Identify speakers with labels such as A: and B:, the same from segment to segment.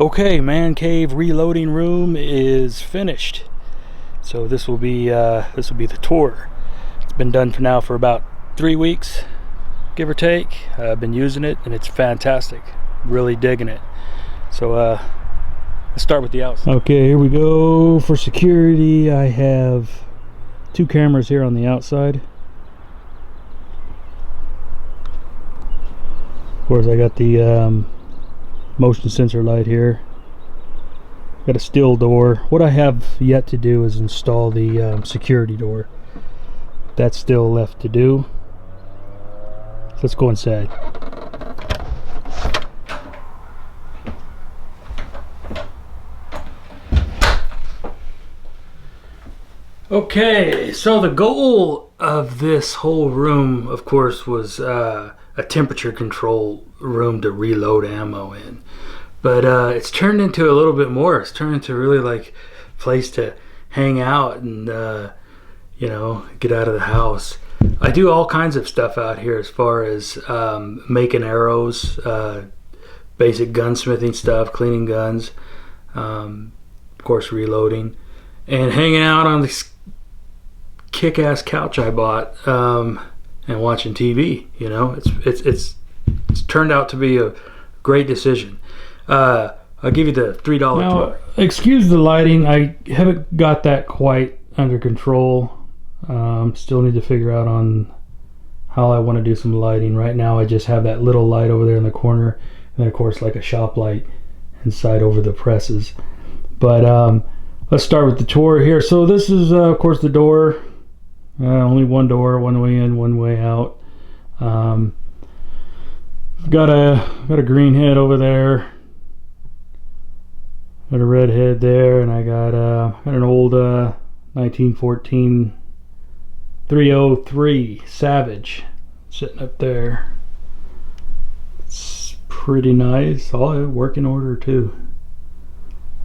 A: Okay, man cave reloading room is finished. So this will be the tour. It's been done for now for about 3 weeks, give or take. I've been using it and it's fantastic. Really digging it. So let's start with the outside. Okay, here we go. For security, I have 2 cameras here on the outside. Of course, I got the motion sensor light here. Got a steel door. What I have yet to do is install the security door. That's still left to do. So let's go inside. Okay, so the goal of this whole room, of course, was a temperature control room to reload ammo in. But it's turned into a little bit more. It's turned into really like a place to hang out and, you know, get out of the house. I do all kinds of stuff out here as far as making arrows, basic gunsmithing stuff, cleaning guns, of course reloading, and hanging out on this kick-ass couch I bought and watching TV. You know, it's turned out to be a great decision. I'll give you the $3 tour. Excuse the lighting. I haven't got that quite under control. Still need to figure out on how I want to do some lighting. Right now I just have that little light over there in the corner, and then of course like a shop light inside over the presses. But let's start with the tour here. So this is of course the door. Only one door, one way in, one way out. Got a green head over there. Got a red head there, and I got an old 1914 303 Savage sitting up there. It's pretty nice. All working order too.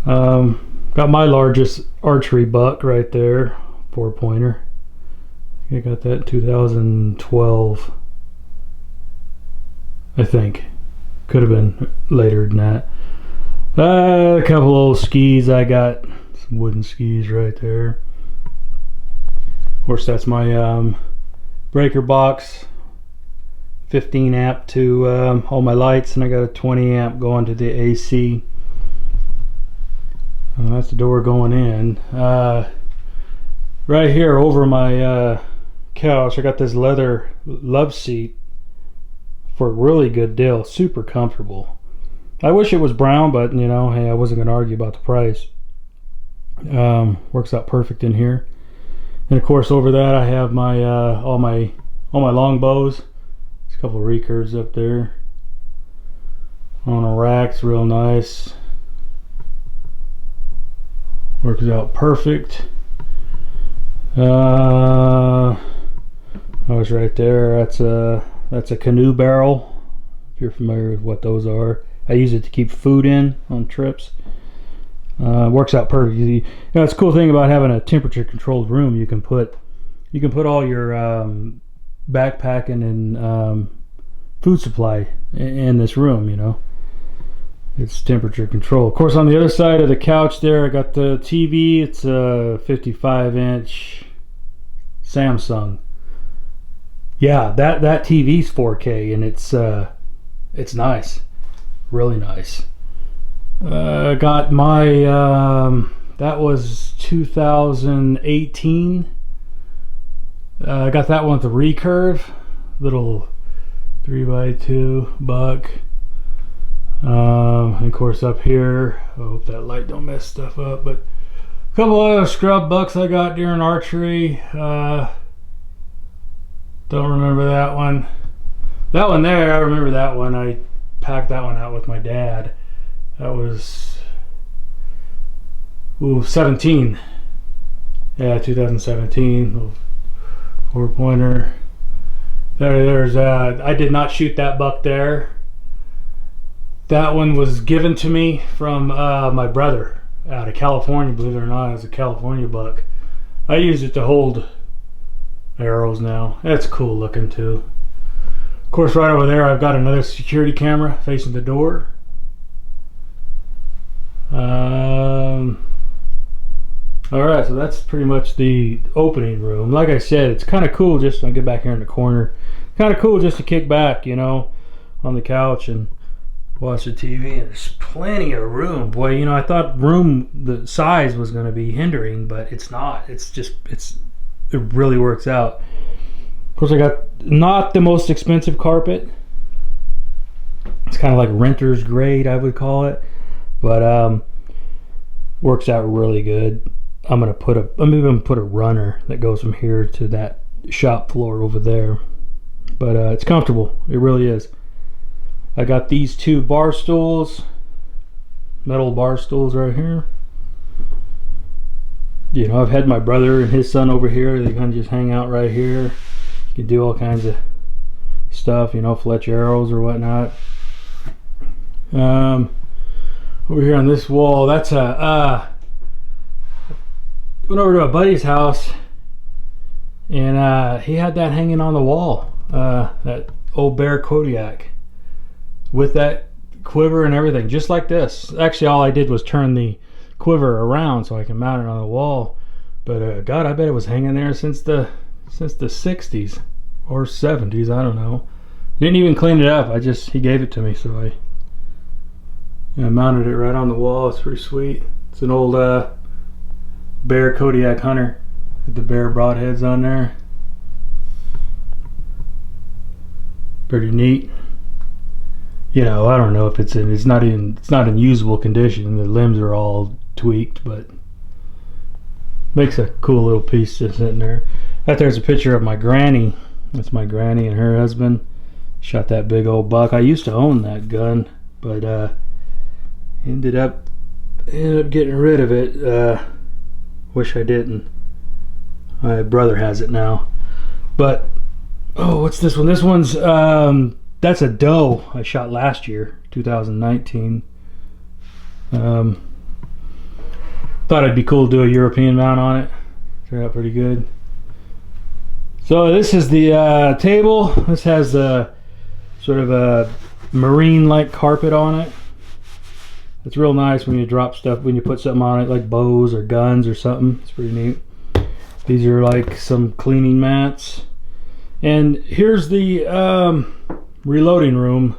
A: Got my largest archery buck right there, 4-pointer. I got that in 2012. I think. Could have been later than that. A couple old skis. I got some wooden skis right there. Of course, that's my breaker box. 15 amp to all my lights, and I got a 20 amp going to the AC. That's the door going in. Right here over my couch, I got this leather love seat for a really good deal. Super comfortable. I wish it was brown, but you know, hey, I wasn't going to argue about the price. Works out perfect in here. And of course, over that I have my all my longbows. There's a couple of recurves up there on a rack. It's real nice. Works out perfect. I was right there. That's a canoe barrel. If you're familiar with what those are. I use it to keep food in on trips. Works out perfectly. You know, it's a cool thing about having a temperature controlled room. You can put all your backpacking and food supply in this room. You know, it's temperature control. Of course, on the other side of the couch there, I got the TV. It's a 55-inch Samsung. Yeah, that TV's 4K, and it's nice. Really nice. Got my that was 2018. I got that one with the recurve, little 3x2 buck. And of course up here, I hope that light don't mess stuff up, but a couple other scrub bucks I got during archery. Don't remember that one. That one there, I remember that one. I packed that one out with my dad. That was 17. Yeah, 2017. Little 4-pointer. There's I did not shoot that buck there. That one was given to me from my brother out of California. Believe it or not, it was a California buck. I use it to hold arrows now. That's cool looking too. Of course, right over there I've got another security camera facing the door. All right, so that's pretty much the opening room. Like I said, it's kind of cool. Just I'll get back here in the corner. Kind of cool just to kick back, you know, on the couch and watch the TV. And there's plenty of room. Boy, you know, I thought the size was going to be hindering, but it's not. It really works out. Of course, I got not the most expensive carpet. It's kind of like renter's grade, I would call it, but works out really good. I'm gonna put a runner that goes from here to that shop floor over there, but it's comfortable. It really is. I got these two bar stools, metal bar stools right here. You know, I've had my brother and his son over here. They kind of just hang out right here. You can do all kinds of stuff, you know, fletch arrows or whatnot. Over here on this wall, that's went over to a buddy's house, and he had that hanging on the wall, that old Bear Kodiak with that quiver and everything, just like this. Actually, all I did was turn the quiver around so I can mount it on the wall, but God, I bet it was hanging there since the 60s or 70s. I don't know. Didn't even clean it up. He gave it to me, so I mounted it right on the wall. It's pretty sweet. It's an old Bear Kodiak Hunter with the bear broadheads on there. Pretty neat. You know, I don't know if it's not in usable condition. The limbs are all tweaked, but makes a cool little piece just sitting there. Right there's a picture of my granny. That's my granny and her husband. Shot that big old buck. I used to own that gun, but ended up getting rid of it. Wish I didn't. My brother has it now. But what's this one? This one's that's a doe I shot last year, 2019. Thought it'd be cool to do a European mount on it. Turned out pretty good. So this is the table. This has a sort of a marine-like carpet on it. It's real nice when you drop stuff, when you put something on it, like bows or guns or something. It's pretty neat. These are like some cleaning mats. And here's the reloading room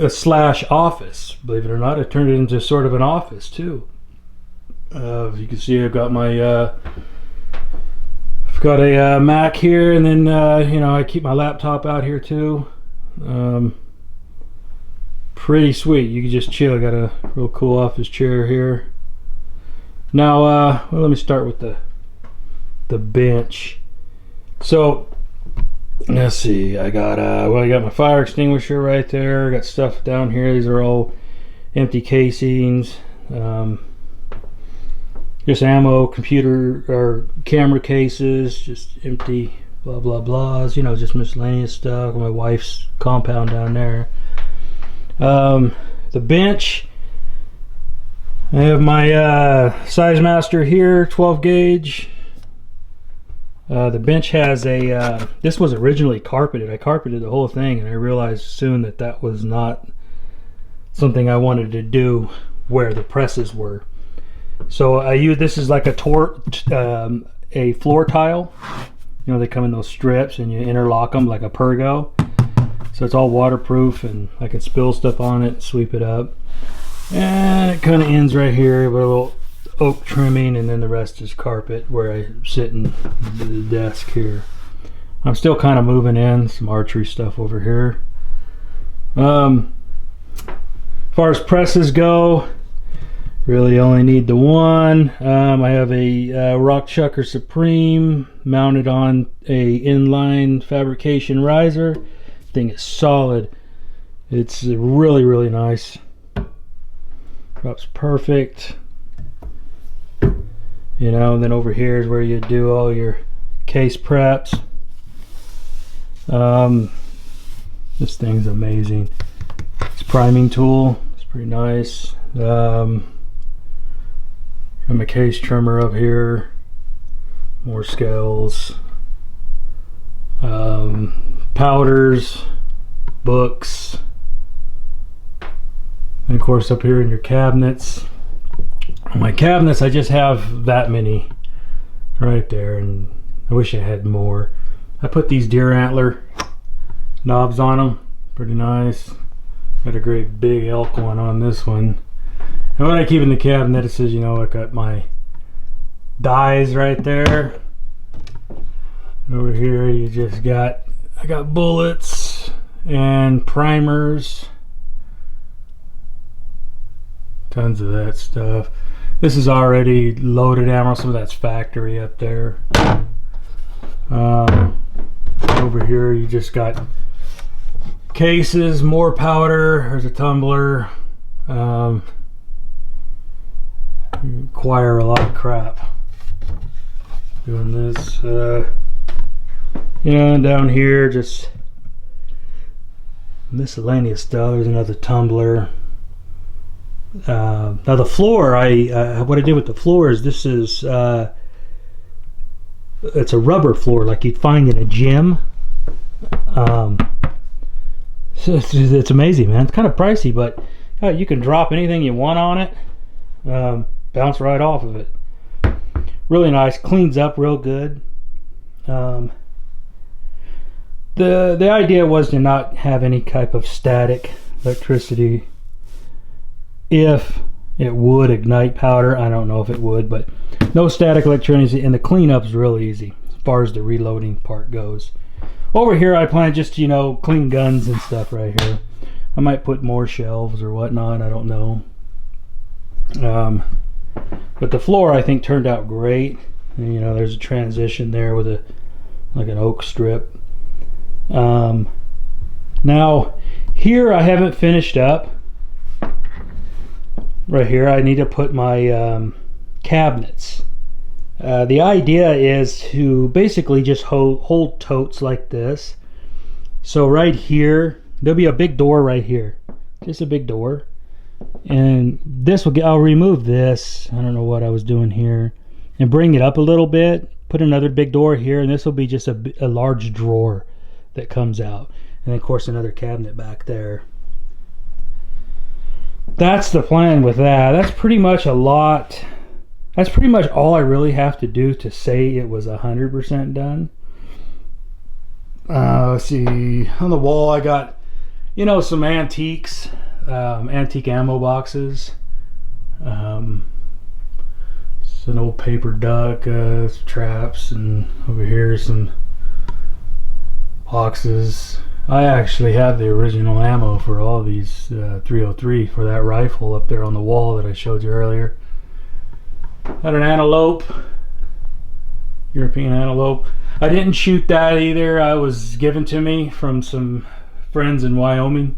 A: slash office. Believe it or not, I turned it into sort of an office too. You can see I've got my I've got a Mac here, and then you know, I keep my laptop out here too. Pretty sweet. You can just chill. I got a real cool office chair here. Now, well, let me start with the bench. So let's see. I got I got my fire extinguisher right there. I got stuff down here. These are all empty casings. Just ammo, computer or camera cases, just empty blah blah blahs. You know, just miscellaneous stuff. My wife's compound down there. The bench, I have my Size Master here, 12 gauge. The bench has a this was originally carpeted. I carpeted the whole thing, and I realized soon that that was not something I wanted to do where the presses were. So I use this is like a floor tile. You know, they come in those strips and you interlock them like a Pergo. So it's all waterproof, and I can spill stuff on it, sweep it up. And it kind of ends right here with a little oak trimming, and then the rest is carpet where I sit in the desk here. I'm still kind of moving in some archery stuff over here. As far as presses go, really only need the one. I have a Rock Chucker Supreme mounted on a inline fabrication riser. Thing is solid. It's really nice. Drops perfect. You know, and then over here is where you do all your case preps. This thing's amazing. It's a priming tool. It's pretty nice. Got my case trimmer up here. More scales. Powders, books. And of course up here in your cabinets, my cabinets, I just have that many right there, and I wish I had more. I put these deer antler knobs on them, pretty nice. Got a great big elk one on this one. And what I keep in the cabinet, it says, you know, I got my dies right there. Over here you just got, I got bullets and primers, tons of that stuff. This is already loaded ammo, some of that's factory up there. Over here you just got cases, more powder, there's a tumbler. You acquire a lot of crap doing this. You know, and down here just miscellaneous stuff. There's another tumbler. Now the floor, what I did with the floor is this is it's a rubber floor like you'd find in a gym. So it's amazing, man. It's kind of pricey, but you can drop anything you want on it, bounce right off of it. Really nice, cleans up real good. The idea was to not have any type of static electricity. If it would ignite powder, I don't know if it would, but no static electricity, and the cleanup's real easy as far as the reloading part goes. Over here I plan just, you know, clean guns and stuff right here. I might put more shelves or whatnot, I don't know. But the floor I think turned out great. And, you know, there's a transition there with a like an oak strip. Now here I haven't finished up. Right here I need to put my cabinets. The idea is to basically just hold totes like this. So right here there'll be a big door right here, just a big door, and this will get, I'll remove this, I don't know what I was doing here, and bring it up a little bit, put another big door here, and this will be just a large drawer that comes out, and then of course another cabinet back there. That's the plan with that. That's pretty much a lot. That's pretty much all I really have to do to say it was 100% done. Let's see, on the wall I got, you know, some antiques, antique ammo boxes. It's an old paper duck, traps, and over here some boxes. I actually have the original ammo for all these 303 for that rifle up there on the wall that I showed you earlier. Had an antelope, European antelope. I didn't shoot that either. I was given to me from some friends in Wyoming.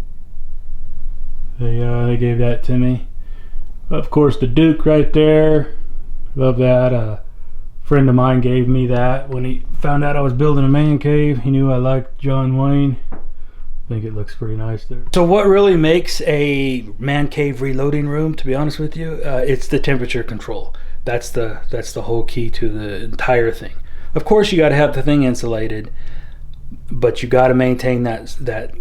A: They gave that to me. Of course, the Duke right there. Love that. A friend of mine gave me that when he found out I was building a man cave. He knew I liked John Wayne. I think it looks pretty nice there. So what really makes a man cave reloading room, to be honest with you, it's the temperature control. That's the whole key to the entire thing. Of course, you got to have the thing insulated, but you got to maintain that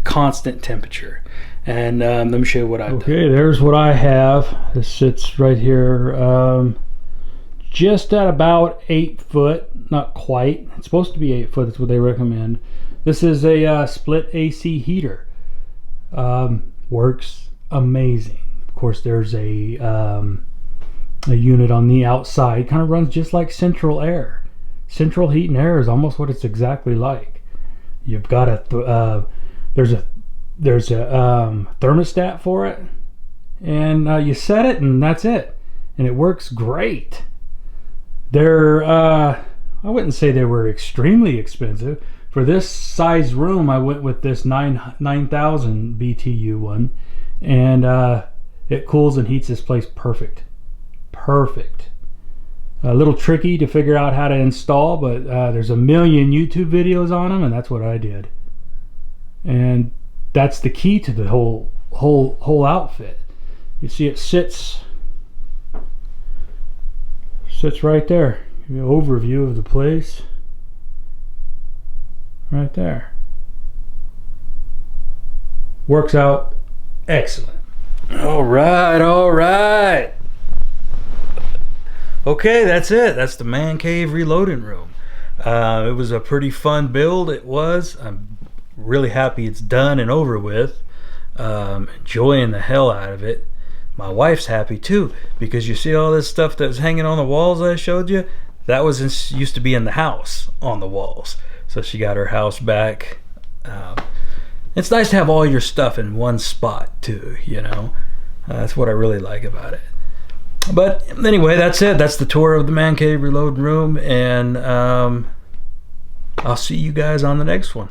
A: constant temperature. And let me show you what I've done. Okay, there's what I have. This sits right here, just at about 8 foot. Not quite. It's supposed to be 8 foot. That's what they recommend. This is a split AC heater. Works amazing. Of course, there's a unit on the outside. Kind of runs just like central air. Central heat and air is almost what it's exactly like. You've got a there's a thermostat for it, and you set it, and that's it, and it works great. They're I wouldn't say they were extremely expensive. For this size room, I went with this 9,000 BTU one, and it cools and heats this place perfect. A little tricky to figure out how to install, but there's a million YouTube videos on them, and that's what I did. And that's the key to the whole outfit. You see, it sits right there. Give you an overview of the place. Right there. Works out excellent. All right, all right. Okay, that's it. That's the man cave reloading room. It was a pretty fun build. It was. I'm really happy it's done and over with. Enjoying the hell out of it. My wife's happy too, because you see all this stuff that was hanging on the walls I showed you? That used to be in the house on the walls. So she got her house back. It's nice to have all your stuff in one spot too, you know. That's what I really like about it. But anyway, that's it. That's the tour of the man cave reload room, and I'll see you guys on the next one.